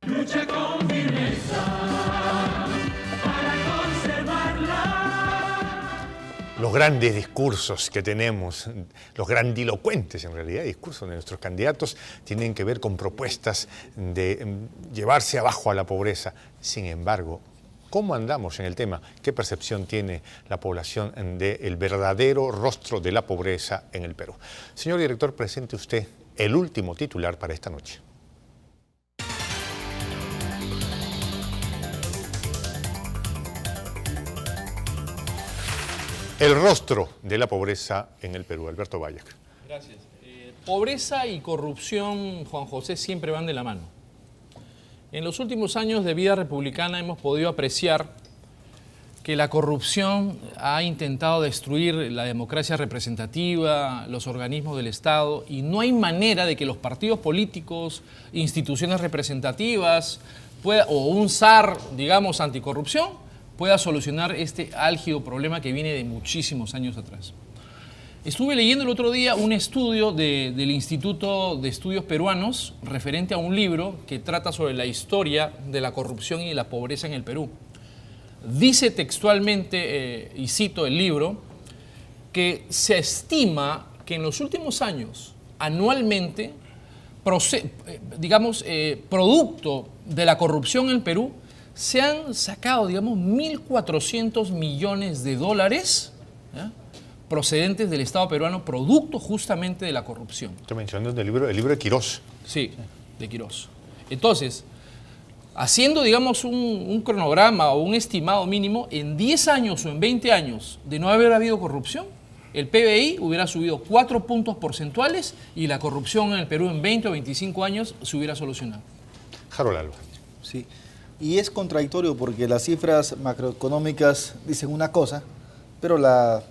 Lucha con firmeza para conservarla. Los grandes discursos que tenemos, los grandilocuentes en realidad, discursos de nuestros candidatos, tienen que ver con propuestas de llevarse abajo a la pobreza. Sin embargo, ¿cómo andamos en el tema? ¿Qué percepción tiene la población del verdadero rostro de la pobreza en el Perú? Señor director, presente usted el último titular para esta noche. El rostro de la pobreza en el Perú. Alberto Bayac. Gracias. Pobreza y corrupción, Juan José, siempre van de la mano. En los últimos años de vida republicana hemos podido apreciar que la corrupción ha intentado destruir la democracia representativa, los organismos del Estado, y no hay manera de que los partidos políticos, instituciones representativas o un SAR, digamos, anticorrupción, pueda solucionar este álgido problema que viene de muchísimos años atrás. Estuve leyendo el otro día un estudio del Instituto de Estudios Peruanos referente a un libro que trata sobre la historia de la corrupción y de la pobreza en el Perú. Dice textualmente, y cito el libro, que se estima que en los últimos años, anualmente, producto de la corrupción en el Perú, se han sacado, digamos, 1.400 millones de dólares, ¿ya?, procedentes del Estado peruano, producto justamente de la corrupción. Estoy mencionando el libro de Quirós. Sí, de Quirós. Entonces, haciendo, digamos, un cronograma o un estimado mínimo, en 10 años o en 20 años de no haber habido corrupción, el PBI hubiera subido 4 puntos porcentuales y la corrupción en el Perú en 20 o 25 años se hubiera solucionado. Harold Alba. Sí. Y es contradictorio porque las cifras macroeconómicas dicen una cosa, pero la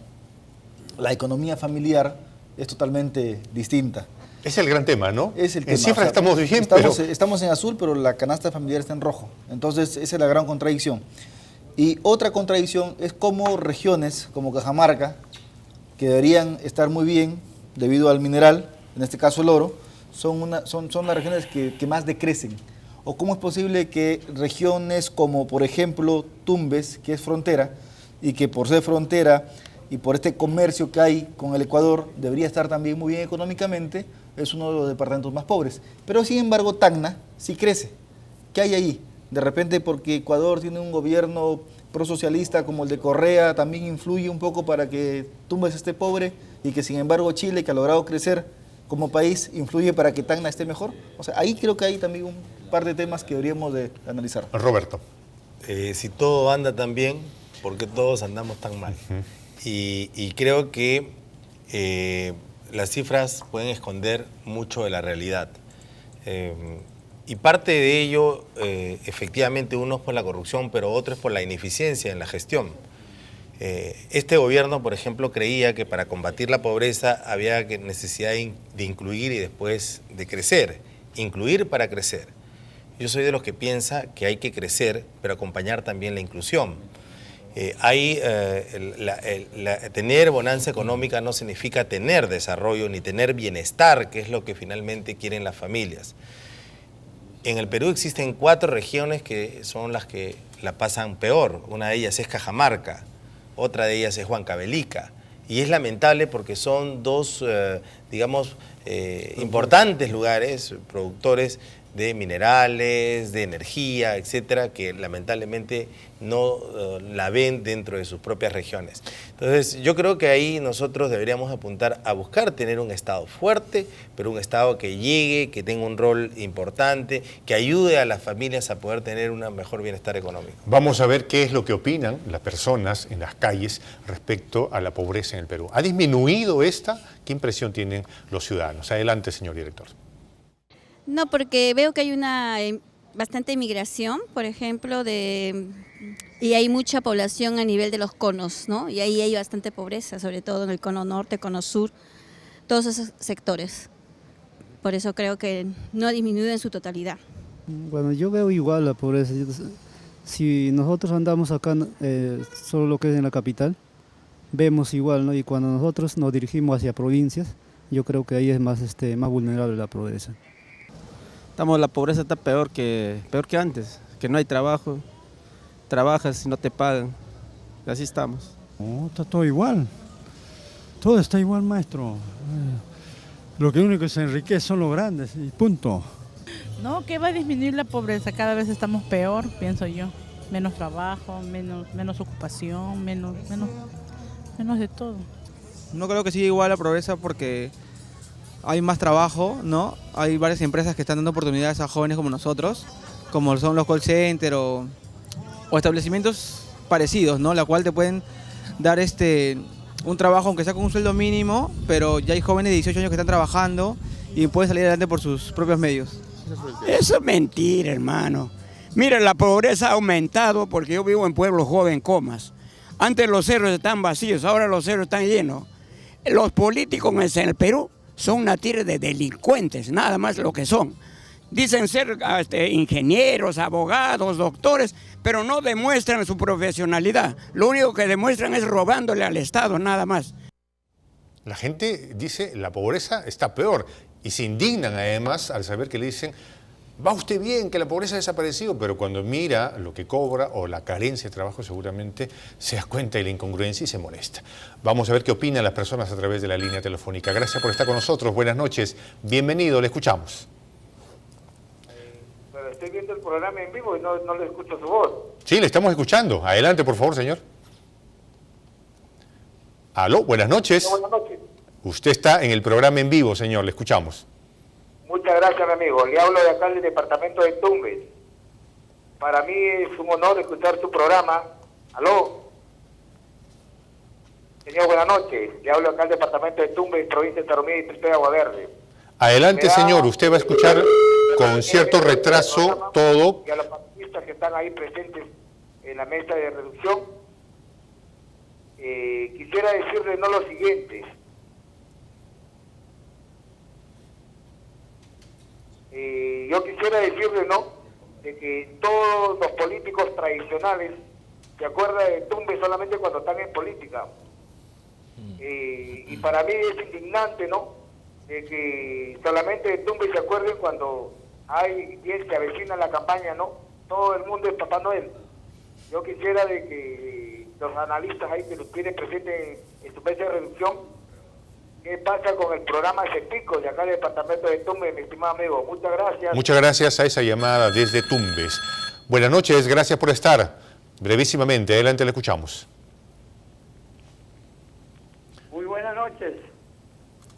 economía familiar es totalmente distinta. Es el gran tema, ¿no? Es el tema. En cifras estamos bien, estamos en azul, pero la canasta familiar está en rojo. Entonces, esa es la gran contradicción. Y otra contradicción es cómo regiones como Cajamarca, que deberían estar muy bien debido al mineral, en este caso el oro, son las regiones que más decrecen. ¿O cómo es posible que regiones como, por ejemplo, Tumbes, que es frontera, y que por ser frontera y por este comercio que hay con el Ecuador, debería estar también muy bien económicamente, es uno de los departamentos más pobres? Pero sin embargo, Tacna sí crece. ¿Qué hay ahí? De repente, porque Ecuador tiene un gobierno prosocialista como el de Correa, también influye un poco para que Tumbes esté pobre, y que sin embargo Chile, que ha logrado crecer como país, influye para que Tacna esté mejor. O sea, ahí creo que hay también un par de temas que deberíamos de analizar. Roberto. Si todo anda tan bien, ¿por qué todos andamos tan mal? Y creo que las cifras pueden esconder mucho de la realidad. Y parte de ello, efectivamente, uno es por la corrupción, pero otro es por la ineficiencia en la gestión. Este gobierno, por ejemplo, creía que para combatir la pobreza había necesidad de incluir y después de crecer. Incluir para crecer. Yo soy de los que piensa que hay que crecer, pero acompañar también la inclusión. Tener bonanza económica no significa tener desarrollo ni tener bienestar, que es lo que finalmente quieren las familias. En el Perú existen 4 regiones que son las que la pasan peor. Una de ellas es Cajamarca, otra de ellas es Huancavelica. Y es lamentable porque son dos, importantes lugares, productores de minerales, de energía, etcétera, que lamentablemente no la ven dentro de sus propias regiones. Entonces, yo creo que ahí nosotros deberíamos apuntar a buscar tener un Estado fuerte, pero un Estado que llegue, que tenga un rol importante, que ayude a las familias a poder tener un mejor bienestar económico. Vamos a ver qué es lo que opinan las personas en las calles respecto a la pobreza en el Perú. ¿Ha disminuido esta? ¿Qué impresión tienen los ciudadanos? Adelante, señor director. No, porque veo que hay una bastante migración, por ejemplo, y hay mucha población a nivel de los conos, ¿no? Y ahí hay bastante pobreza, sobre todo en el cono norte, cono sur, todos esos sectores. Por eso creo que no ha disminuido en su totalidad. Bueno, yo veo igual la pobreza. Si nosotros andamos acá, solo lo que es en la capital, vemos igual, ¿no? Y cuando nosotros nos dirigimos hacia provincias, yo creo que ahí es más vulnerable la pobreza. La pobreza está peor que antes, que no hay trabajo, trabajas y no te pagan, así estamos. No, está todo igual, todo está igual, maestro. Lo que único que se enriquece son los grandes y punto. No, que va a disminuir la pobreza, cada vez estamos peor, pienso yo. Menos trabajo, menos ocupación, menos de todo. No creo que siga igual la pobreza porque hay más trabajo, ¿no? Hay varias empresas que están dando oportunidades a jóvenes como nosotros, como son los call centers o establecimientos parecidos, ¿no? La cual te pueden dar un trabajo, aunque sea con un sueldo mínimo, pero ya hay jóvenes de 18 años que están trabajando y pueden salir adelante por sus propios medios. Eso es mentira, hermano. Mira, la pobreza ha aumentado porque yo vivo en Pueblo Joven, Comas. Antes los cerros estaban vacíos, ahora los cerros están llenos. Los políticos en el Perú son una tira de delincuentes, nada más lo que son. Dicen ser ingenieros, abogados, doctores, pero no demuestran su profesionalidad. Lo único que demuestran es robándole al Estado, nada más. La gente dice la pobreza está peor y se indignan además al saber que le dicen va usted bien, que la pobreza ha desaparecido, pero cuando mira lo que cobra o la carencia de trabajo seguramente se da cuenta de la incongruencia y se molesta. Vamos a ver qué opinan las personas a través de la línea telefónica. Gracias por estar con nosotros, buenas noches, bienvenido, le escuchamos. Pero estoy viendo el programa en vivo y no le escucho su voz. Sí, le estamos escuchando. Adelante, por favor, señor. Aló, buenas noches. Buenas noches. Usted está en el programa en vivo, señor, le escuchamos. Muchas gracias, mi amigo. Le hablo de acá del departamento de Tumbes. Para mí es un honor escuchar su programa. Aló. Señor, buenas noches. Le hablo acá del departamento de Tumbes, provincia de Tarumí, distrito de Agua Verde. Adelante, señor. Usted va a escuchar con cierto retraso todo. Y a los panelistas que están ahí presentes en la mesa de reducción, quisiera decirle no lo siguiente. Yo quisiera decirle, ¿no?, de que todos los políticos tradicionales se acuerdan de Tumbes solamente cuando están en política. Y para mí es indignante, ¿no?, de que solamente de Tumbes se acuerden cuando hay bien se avecina la campaña, ¿no? Todo el mundo es Papá Noel. Yo quisiera de que los analistas ahí que los tienen presentes en su mesa de reducción, ¿qué pasa con el programa Cepico de acá del departamento de Tumbes, mi estimado amigo? Muchas gracias. Muchas gracias a esa llamada desde Tumbes. Buenas noches, gracias por estar. Brevísimamente, adelante, le escuchamos. Muy buenas noches.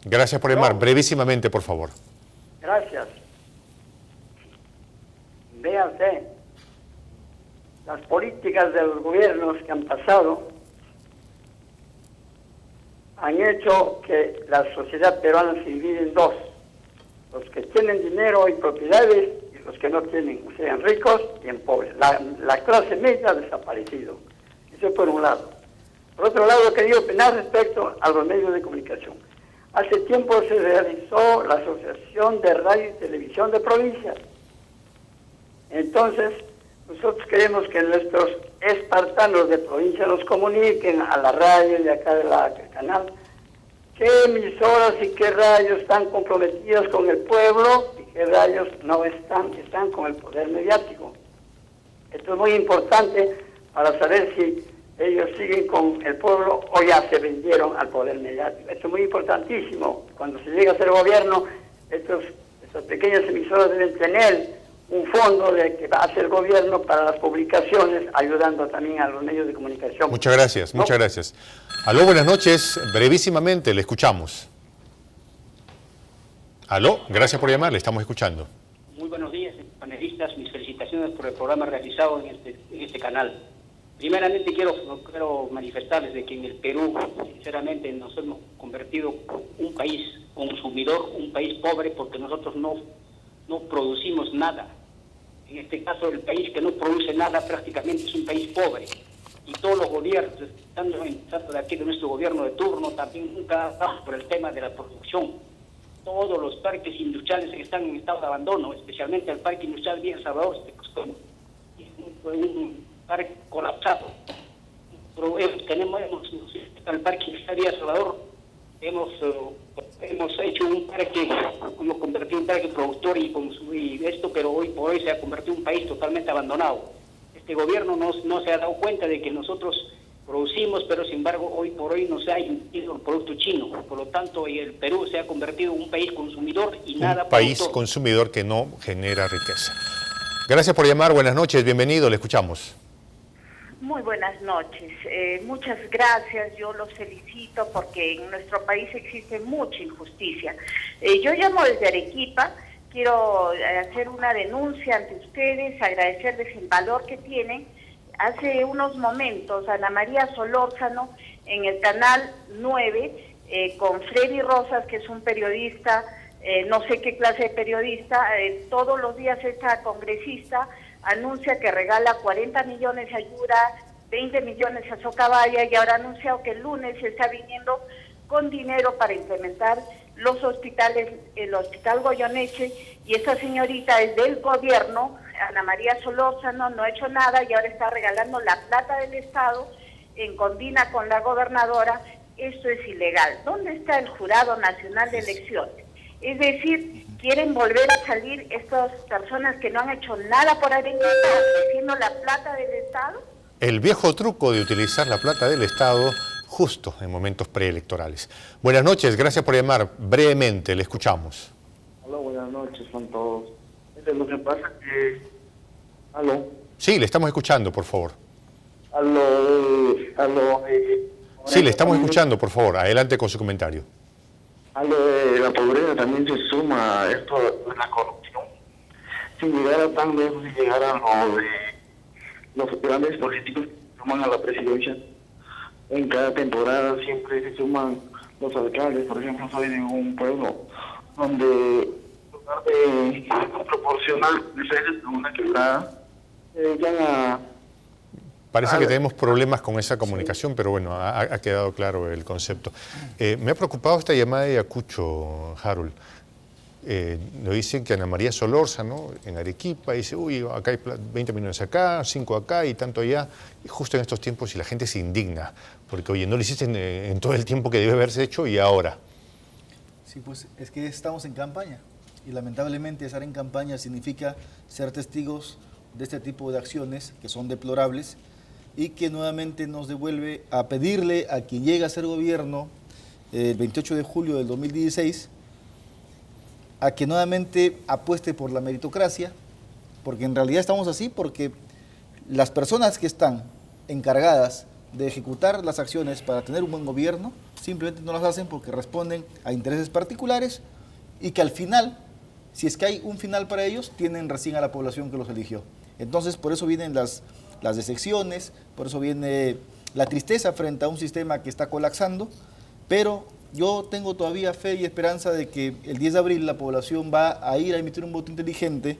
Gracias por llamar. Brevísimamente, por favor. Gracias. Vea usted, las políticas de los gobiernos que han pasado han hecho que la sociedad peruana se divide en dos: los que tienen dinero y propiedades y los que no tienen, o sea, en ricos y en pobres. La clase media ha desaparecido. Eso por un lado. Por otro lado, quería opinar respecto a los medios de comunicación. Hace tiempo se realizó la Asociación de Radio y Televisión de Provincias. Entonces, nosotros queremos que nuestros espartanos de provincia nos comuniquen a la radio de acá del canal qué emisoras y qué radios están comprometidas con el pueblo y qué radios no están con el poder mediático. Esto es muy importante para saber si ellos siguen con el pueblo o ya se vendieron al poder mediático. Esto es muy importantísimo. Cuando se llega a ser gobierno, estas pequeñas emisoras deben tener un fondo que va a hacer el gobierno para las publicaciones, ayudando también a los medios de comunicación. Muchas gracias, muchas gracias. Aló, buenas noches. Brevísimamente, le escuchamos. Aló, gracias por llamar, le estamos escuchando. Muy buenos días, panelistas. Mis felicitaciones por el programa realizado en este canal. Primeramente quiero manifestarles de que en el Perú, sinceramente, nos hemos convertido en un país consumidor, un país pobre, porque nosotros no producimos nada. En este caso, el país que no produce nada prácticamente es un país pobre. Y todos los gobiernos, tanto de aquí de nuestro gobierno de turno, también nunca han por el tema de la producción. Todos los parques industriales están en estado de abandono, especialmente el Parque Industrial Villa El Salvador, un parque colapsado. Tenemos el Parque Industrial Villa El Salvador, hemos hecho un parque, hemos convertido en un parque productor y esto, pero hoy por hoy se ha convertido en un país totalmente abandonado. Este gobierno no se ha dado cuenta de que nosotros producimos, pero sin embargo hoy por hoy no se ha incluido el producto chino. Por lo tanto, el Perú se ha convertido en un país consumidor y nada un país productor. consumidor que no genera riqueza. Gracias por llamar, buenas noches, bienvenido, le escuchamos. Muy buenas noches, muchas gracias, yo los felicito porque en nuestro país existe mucha injusticia. Yo llamo desde Arequipa, quiero hacer una denuncia ante ustedes, agradecerles el valor que tienen. Hace unos momentos, Ana María Solórzano, en el canal 9, con Freddy Rosas, que es un periodista, no sé qué clase de periodista, todos los días esta congresista anuncia que regala 40 millones a Yura, 20 millones a Socabaya, y ahora ha anunciado que el lunes se está viniendo con dinero para implementar los hospitales, el Hospital Goyeneche, y esta señorita es del gobierno, Ana María Solórzano, no ha hecho nada y ahora está regalando la plata del Estado en condena con la gobernadora. Esto es ilegal. ¿Dónde está el Jurado Nacional de Elecciones? Es decir, quieren volver a salir estas personas que no han hecho nada por Arequipa, ofreciendo la plata del Estado. El viejo truco de utilizar la plata del Estado justo en momentos preelectorales. Buenas noches, gracias por llamar. Brevemente, le escuchamos. Hola, buenas noches con todos. Lo que pasa es que... ¿Aló? Sí, le estamos escuchando, por favor. ¿Aló? Sí, le estamos escuchando, por favor. Adelante con su comentario. A lo de la pobreza también se suma esto de la corrupción. Si llegara tan lejos, si llegara lo de los grandes políticos que suman a la presidencia, en cada temporada siempre se suman los alcaldes. Por ejemplo, soy de un pueblo donde en lugar de proporcionar diferencias a una quebrada, ya Parece que tenemos problemas con esa comunicación, pero bueno, ha quedado claro el concepto. Me ha preocupado esta llamada de Ayacucho, Harold. Nos dicen que Ana María Solórzano, en Arequipa, dice, uy, acá hay 20 millones acá, 5 acá y tanto allá. Y justo en estos tiempos, y la gente se indigna, porque, oye, no lo hiciste en todo el tiempo que debe haberse hecho y ahora. Sí, pues es que estamos en campaña. Y lamentablemente estar en campaña significa ser testigos de este tipo de acciones que son deplorables y que nuevamente nos devuelve a pedirle a quien llega a ser gobierno el 28 de julio del 2016 a que nuevamente apueste por la meritocracia, porque en realidad estamos así porque las personas que están encargadas de ejecutar las acciones para tener un buen gobierno simplemente no las hacen porque responden a intereses particulares y que al final, si es que hay un final para ellos, tienen recién a la población que los eligió. Entonces, por eso vienen las decepciones, por eso viene la tristeza frente a un sistema que está colapsando, pero yo tengo todavía fe y esperanza de que el 10 de abril la población va a ir a emitir un voto inteligente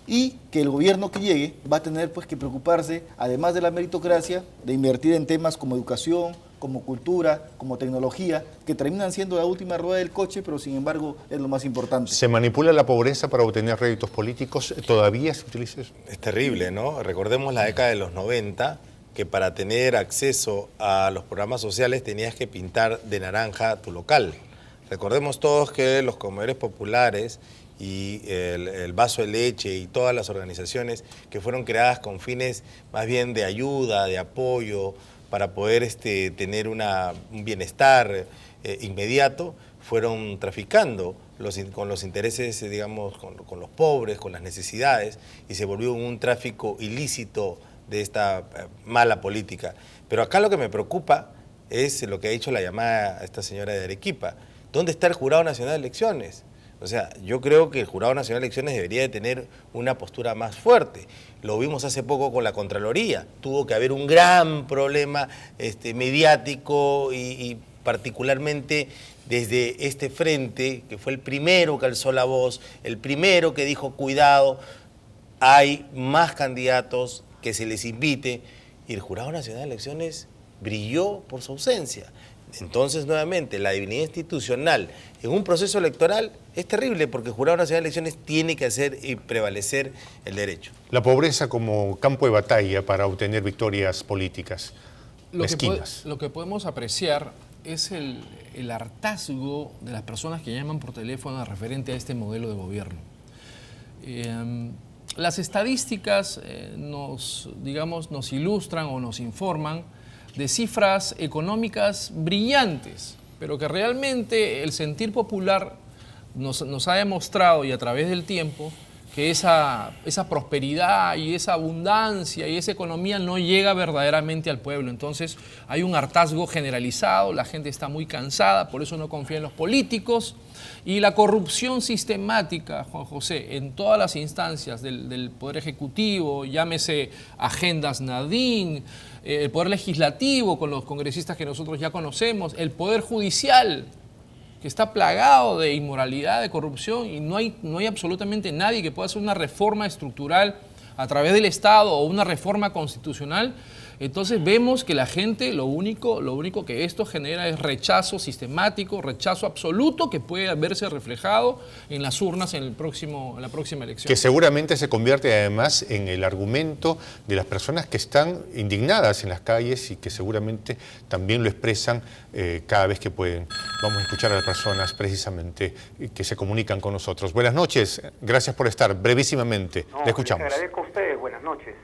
y que el gobierno que llegue va a tener pues que preocuparse, además de la meritocracia, de invertir en temas como educación, como cultura, como tecnología, que terminan siendo la última rueda del coche, pero sin embargo es lo más importante. ¿Se manipula la pobreza para obtener réditos políticos? ¿Todavía se utiliza eso? Es terrible, ¿no? Recordemos la década de los 90, que para tener acceso a los programas sociales tenías que pintar de naranja tu local. Recordemos todos que los comedores populares y el vaso de leche y todas las organizaciones que fueron creadas con fines más bien de ayuda, de apoyo, para poder tener un bienestar inmediato, fueron traficando con los intereses, digamos, con los pobres, con las necesidades, y se volvió un tráfico ilícito de esta mala política. Pero acá lo que me preocupa es lo que ha dicho la llamada a esta señora de Arequipa. ¿Dónde está el Jurado Nacional de Elecciones? O sea, yo creo que el Jurado Nacional de Elecciones debería de tener una postura más fuerte. Lo vimos hace poco con la Contraloría. Tuvo que haber un gran problema mediático y particularmente desde este frente, que fue el primero que alzó la voz, el primero que dijo, cuidado, hay más candidatos, que se les invite, y el Jurado Nacional de Elecciones brilló por su ausencia. Entonces, nuevamente, la debilidad institucional en un proceso electoral es terrible porque el Jurado Nacional de Elecciones tiene que hacer y prevalecer el derecho. La pobreza como campo de batalla para obtener victorias políticas mezquinas. Lo que podemos apreciar es el hartazgo de las personas que llaman por teléfono referente a este modelo de gobierno. Las estadísticas nos ilustran o nos informan de cifras económicas brillantes, pero que realmente el sentir popular nos ha demostrado, y a través del tiempo, que esa prosperidad y esa abundancia y esa economía no llega verdaderamente al pueblo. Entonces hay un hartazgo generalizado, la gente está muy cansada, por eso no confía en los políticos, y la corrupción sistemática, Juan José, en todas las instancias del Poder Ejecutivo, llámese agendas Nadine, el Poder Legislativo con los congresistas que nosotros ya conocemos, el Poder Judicial, que está plagado de inmoralidad, de corrupción, y no hay absolutamente nadie que pueda hacer una reforma estructural a través del Estado o una reforma constitucional. Entonces vemos que la gente, lo único que esto genera es rechazo sistemático, rechazo absoluto, que puede verse reflejado en las urnas en la próxima elección. Que seguramente se convierte además en el argumento de las personas que están indignadas en las calles y que seguramente también lo expresan cada vez que pueden. Vamos a escuchar a las personas precisamente que se comunican con nosotros. Buenas noches, gracias por estar. Brevísimamente, le escuchamos. Les agradezco a ustedes, buenas noches.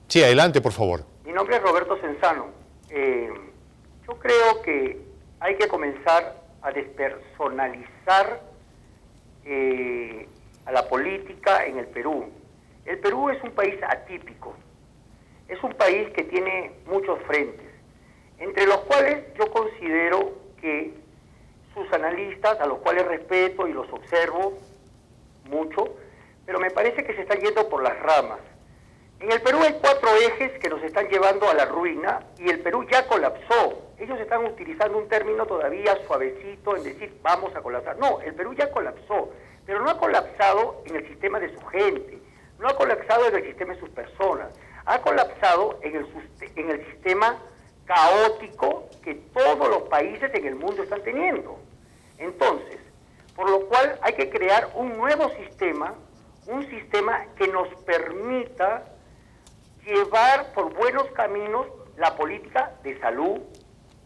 Sí, adelante, por favor. Mi nombre es Roberto Senzano. Yo creo que hay que comenzar a despersonalizar a la política en el Perú. El Perú es un país atípico. Es un país que tiene muchos frentes, entre los cuales yo considero que sus analistas, a los cuales respeto y los observo mucho, pero me parece que se están yendo por las ramas. En el Perú hay 4 ejes que nos están llevando a la ruina y el Perú ya colapsó. Ellos están utilizando un término todavía suavecito en decir vamos a colapsar. No, el Perú ya colapsó, pero no ha colapsado en el sistema de su gente, no ha colapsado en el sistema de sus personas, ha colapsado en el sistema caótico que todos los países en el mundo están teniendo. Entonces, por lo cual hay que crear un nuevo sistema, un sistema que nos permita llevar por buenos caminos la política de salud,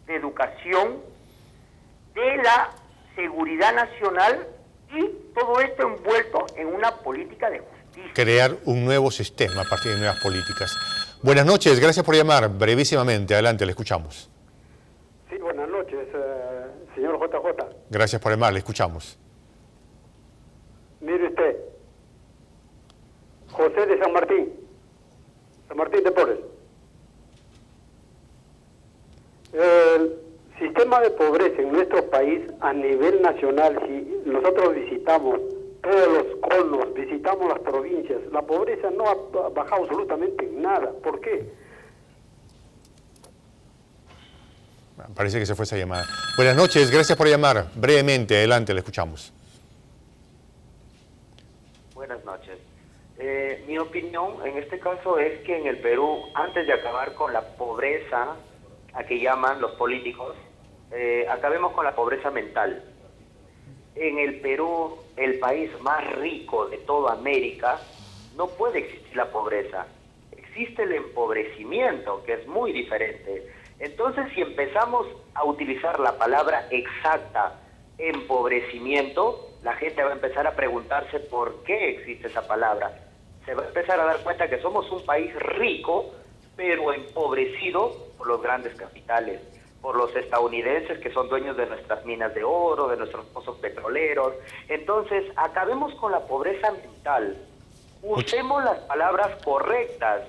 de educación, de la seguridad nacional y todo esto envuelto en una política de justicia. Crear un nuevo sistema a partir de nuevas políticas. Buenas noches, gracias por llamar. Brevísimamente, adelante, le escuchamos. Sí, buenas noches, señor JJ. Gracias por llamar, le escuchamos. Mire usted, José de San Martín de Porres. El sistema de pobreza en nuestro país a nivel nacional, si nosotros visitamos todos los conos, visitamos las provincias, la pobreza no ha bajado absolutamente en nada. ¿Por qué? Parece que se fue esa llamada. Buenas noches, gracias por llamar. Brevemente, adelante, le escuchamos. Buenas noches. Mi opinión en este caso es que en el Perú, antes de acabar con la pobreza a que llaman los políticos, acabemos con la pobreza mental. En el Perú, el país más rico de toda América, no puede existir la pobreza. Existe el empobrecimiento, que es muy diferente. Entonces, si empezamos a utilizar la palabra exacta, empobrecimiento, la gente va a empezar a preguntarse por qué existe esa palabra. Se va a empezar a dar cuenta que somos un país rico, pero empobrecido por los grandes capitales, por los estadounidenses que son dueños de nuestras minas de oro, de nuestros pozos petroleros. Entonces, acabemos con la pobreza mental. Usemos las palabras correctas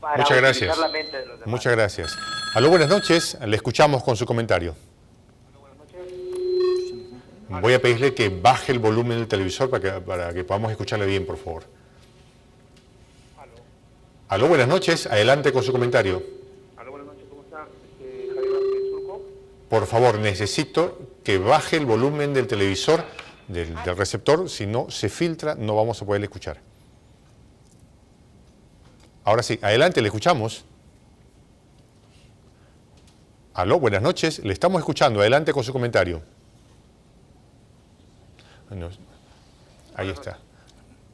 para Muchas gracias. utilizar la mente de los demás. Muchas gracias. Aló, buenas noches. Le escuchamos con su comentario. Voy a pedirle que baje el volumen del televisor para que podamos escucharle bien, por favor. Aló, buenas noches. Adelante con su comentario. Aló, buenas noches. ¿Cómo está? Javier Vázquez Surco. Por favor, necesito que baje el volumen del televisor, del receptor. Si no se filtra, no vamos a poder escuchar. Ahora sí, adelante, le escuchamos. Aló, buenas noches. Le estamos escuchando. Adelante con su comentario. No, ahí está.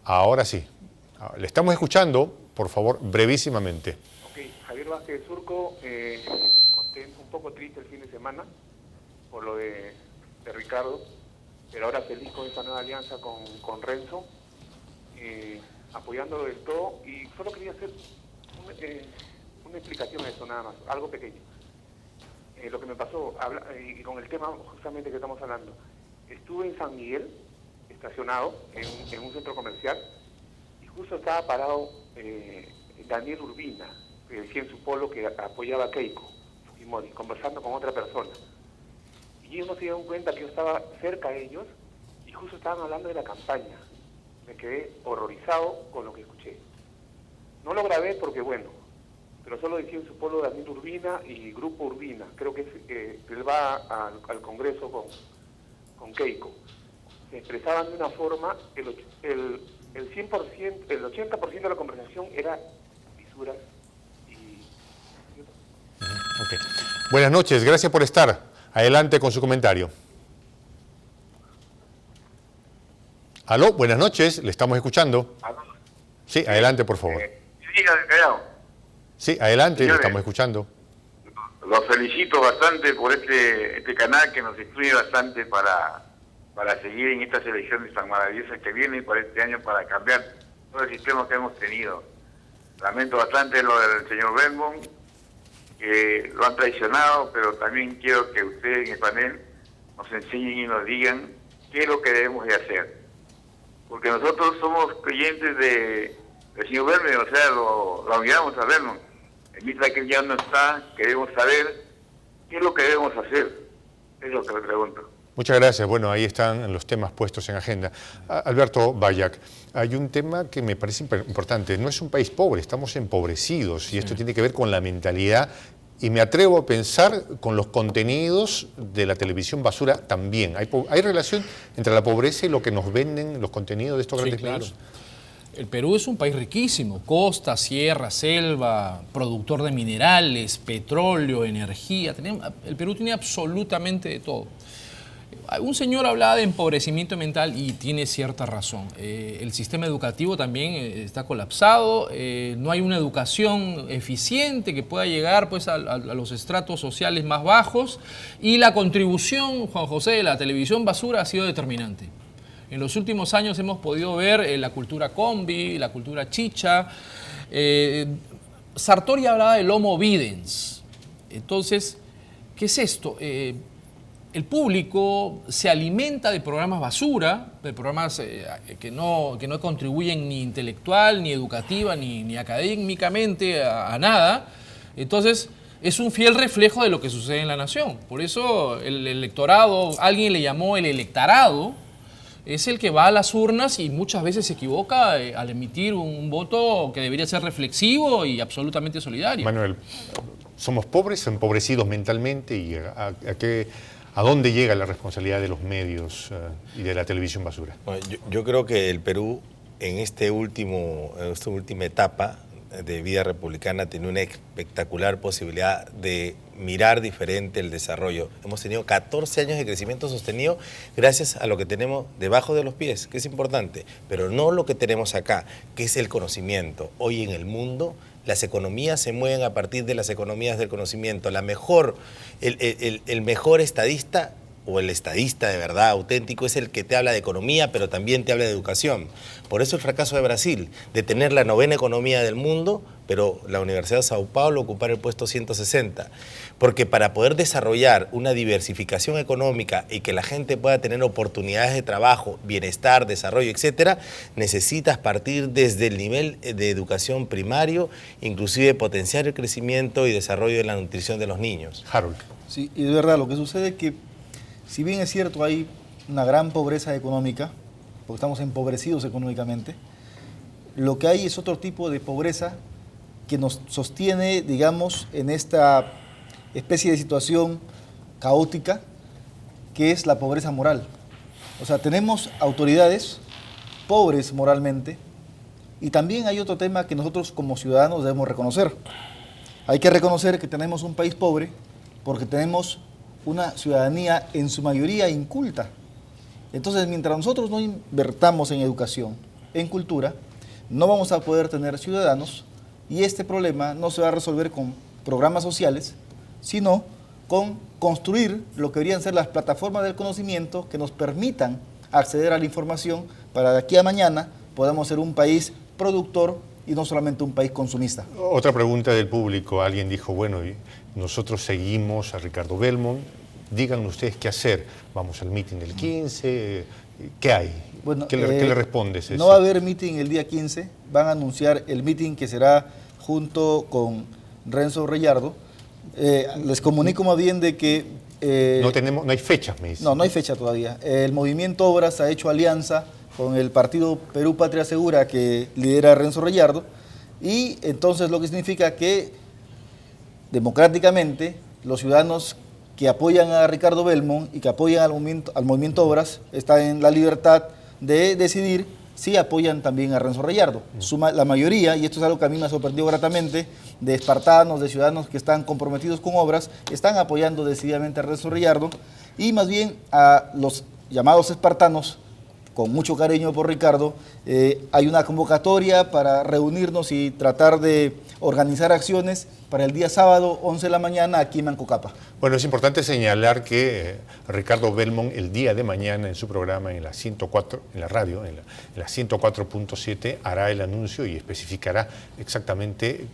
Ahora sí. Le estamos escuchando, por favor, brevísimamente. Ok, Javier Vázquez Surco, un poco triste el fin de semana por lo de Ricardo, pero ahora feliz con esta nueva alianza con Renzo, apoyándolo del todo, y solo quería hacer una explicación de eso nada más, algo pequeño. Lo que me pasó, y con el tema justamente que estamos hablando, estuve en San Miguel, estacionado en un centro comercial, y justo estaba parado Daniel Urbina, que decía en su polo que apoyaba a Keiko Fujimori, conversando con otra persona. Y ellos no se dieron cuenta que yo estaba cerca de ellos y justo estaban hablando de la campaña. Me quedé horrorizado con lo que escuché. No lo grabé porque, bueno, pero solo decía en su polo Daniel Urbina y Grupo Urbina. Creo que él va al Congreso con Keiko. Se expresaban de una forma, el 100%, el 80% de la conversación era fisuras. Okay. Buenas noches, gracias por estar. Adelante con su comentario. Aló, buenas noches, le estamos escuchando. Sí, adelante, por favor. Sí, adelante, Señores, le estamos escuchando. Los felicito bastante por este canal que nos instruye bastante para seguir en estas elecciones tan maravillosas que vienen para este año, para cambiar todo el sistema que hemos tenido. Lamento bastante lo del señor Benbon, que lo han traicionado, pero también quiero que ustedes en el panel nos enseñen y nos digan qué es lo que debemos de hacer. Porque nosotros somos creyentes del señor Benbon, o sea, lo admiramos a Benbon. Mientras que él ya no está, queremos saber qué es lo que debemos hacer. Es lo que le pregunto. Muchas gracias. Bueno, ahí están los temas puestos en agenda. Alberto Bayac, hay un tema que me parece importante. No es un país pobre, estamos empobrecidos y esto tiene que ver con la mentalidad y me atrevo a pensar con los contenidos de la televisión basura también. ¿Hay relación entre la pobreza y lo que nos venden los contenidos de estos grandes medios? El Perú es un país riquísimo, costa, sierra, selva, productor de minerales, petróleo, energía. El Perú tiene absolutamente de todo. Un señor hablaba de empobrecimiento mental y tiene cierta razón. El sistema educativo también está colapsado, no hay una educación eficiente que pueda llegar pues, a los estratos sociales más bajos y la contribución, Juan José, de la televisión basura ha sido determinante. En los últimos años hemos podido ver la cultura combi, la cultura chicha. Sartori hablaba del homo videns. Entonces, ¿qué es esto? El público se alimenta de programas basura, de programas que no contribuyen ni intelectual, ni educativa, ni académicamente a nada. Entonces, es un fiel reflejo de lo que sucede en la nación. Por eso el electorado, alguien le llamó el electorado, es el que va a las urnas y muchas veces se equivoca al emitir un voto que debería ser reflexivo y absolutamente solidario. Manuel, somos pobres, empobrecidos mentalmente y ¿a dónde llega la responsabilidad de los medios y de la televisión basura? Bueno, yo creo que el Perú en esta última etapa de vida republicana tiene una espectacular posibilidad de mirar diferente el desarrollo. Hemos tenido 14 años de crecimiento sostenido gracias a lo que tenemos debajo de los pies, que es importante, pero no lo que tenemos acá, que es el conocimiento. Hoy en el mundo las economías se mueven a partir de las economías del conocimiento. El mejor estadista o el estadista de verdad auténtico es el que te habla de economía, pero también te habla de educación. Por eso el fracaso de Brasil, de tener la 9ª economía del mundo, pero la Universidad de Sao Paulo ocupar el puesto 160. Porque para poder desarrollar una diversificación económica y que la gente pueda tener oportunidades de trabajo, bienestar, desarrollo, etcétera, necesitas partir desde el nivel de educación primario, inclusive potenciar el crecimiento y desarrollo de la nutrición de los niños. Harold. Sí, y de verdad, lo que sucede es que si bien es cierto hay una gran pobreza económica, porque estamos empobrecidos económicamente, lo que hay es otro tipo de pobreza que nos sostiene, digamos, en esta especie de situación caótica, que es la pobreza moral. O sea, tenemos autoridades pobres moralmente y también hay otro tema que nosotros como ciudadanos debemos reconocer. Hay que reconocer que tenemos un país pobre porque tenemos una ciudadanía en su mayoría inculta. Entonces, mientras nosotros no invertamos en educación, en cultura, no vamos a poder tener ciudadanos y este problema no se va a resolver con programas sociales, sino con construir lo que deberían ser las plataformas del conocimiento que nos permitan acceder a la información para de aquí a mañana podamos ser un país productor y no solamente un país consumista. Otra pregunta del público. Alguien dijo, bueno, nosotros seguimos a Ricardo Belmont, díganme ustedes qué hacer. Vamos al meeting del 15, ¿qué hay? Bueno, ¿Qué le respondes? No va a haber meeting el día 15, van a anunciar el meeting que será junto con Renzo Reyardo. Les comunico más bien de que... no hay fechas, me dicen. No hay fecha todavía. El Movimiento Obras ha hecho alianza con el partido Perú Patria Segura que lidera Renzo Reyardo, y entonces lo que significa que democráticamente los ciudadanos que apoyan a Ricardo Belmont y que apoyan al movimiento Obras están en la libertad de decidir si apoyan también a Renzo Reyardo. La mayoría, y esto es algo que a mí me ha sorprendido gratamente, de espartanos, de ciudadanos que están comprometidos con Obras, están apoyando decididamente a Renzo Reyardo, y más bien a los llamados espartanos, con mucho cariño por Ricardo, hay una convocatoria para reunirnos y tratar de organizar acciones para el día sábado, 11 de la mañana, aquí en Mancocapa. Bueno, es importante señalar que Ricardo Belmont el día de mañana en su programa en la 104, en la radio, en la 104.7, hará el anuncio y especificará exactamente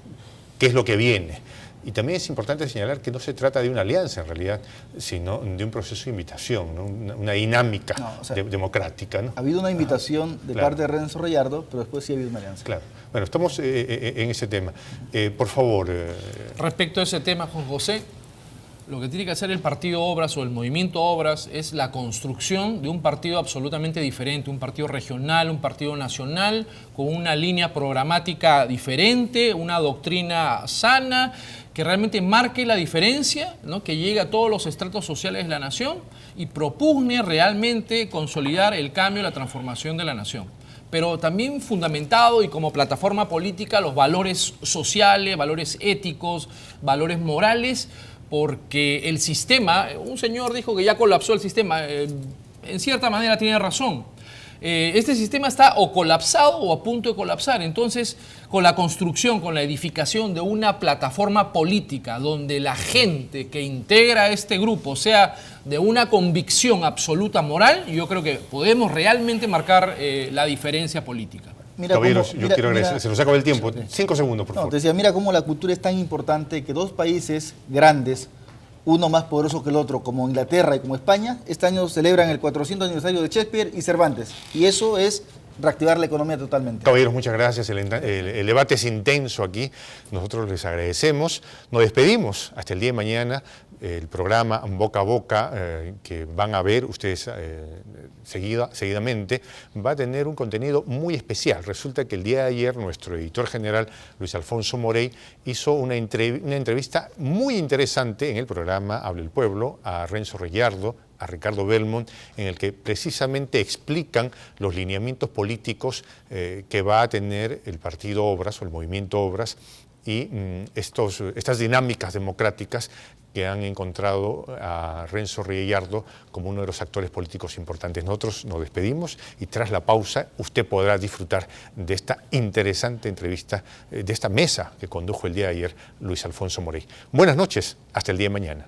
qué es lo que viene. Y también es importante señalar que no se trata de una alianza en realidad, sino de un proceso de invitación, ¿no? una dinámica democrática, ¿no? Ha habido una invitación de parte de Renzo Reyardo, pero después sí ha habido una alianza. Claro. Bueno, estamos en ese tema. Por favor. Respecto a ese tema, Juan José, lo que tiene que hacer el Partido Obras o el Movimiento Obras es la construcción de un partido absolutamente diferente, un partido regional, un partido nacional, con una línea programática diferente, una doctrina sana, que realmente marque la diferencia, ¿no? Que llegue a todos los estratos sociales de la nación y propugne realmente consolidar el cambio y la transformación de la nación. Pero también fundamentado y como plataforma política los valores sociales, valores éticos, valores morales, porque el sistema, un señor dijo que ya colapsó el sistema, en cierta manera tiene razón. Este sistema está o colapsado o a punto de colapsar. Entonces, con la construcción, con la edificación de una plataforma política donde la gente que integra este grupo sea de una convicción absoluta moral, yo creo que podemos realmente marcar la diferencia política. Caballeros, yo quiero agradecer, se nos acaba el tiempo. 5 segundos, por favor. Te decía, mira cómo la cultura es tan importante que dos países grandes, uno más poderoso que el otro, como Inglaterra y como España, este año celebran el 400 aniversario de Shakespeare y Cervantes. Y eso es reactivar la economía totalmente. Caballeros, muchas gracias. El debate es intenso aquí. Nosotros les agradecemos. Nos despedimos hasta el día de mañana. El programa Boca a Boca, que van a ver ustedes seguidamente, va a tener un contenido muy especial. Resulta que el día de ayer nuestro editor general, Luis Alfonso Morey, hizo una entrevista muy interesante en el programa Habla el Pueblo a Renzo Reyardo, a Ricardo Belmont, en el que precisamente explican los lineamientos políticos que va a tener el Partido Obras o el Movimiento Obras y estas dinámicas democráticas que han encontrado a Renzo Reyardo como uno de los actores políticos importantes. Nosotros nos despedimos y tras la pausa usted podrá disfrutar de esta interesante entrevista, de esta mesa que condujo el día de ayer Luis Alfonso Morey. Buenas noches, hasta el día de mañana.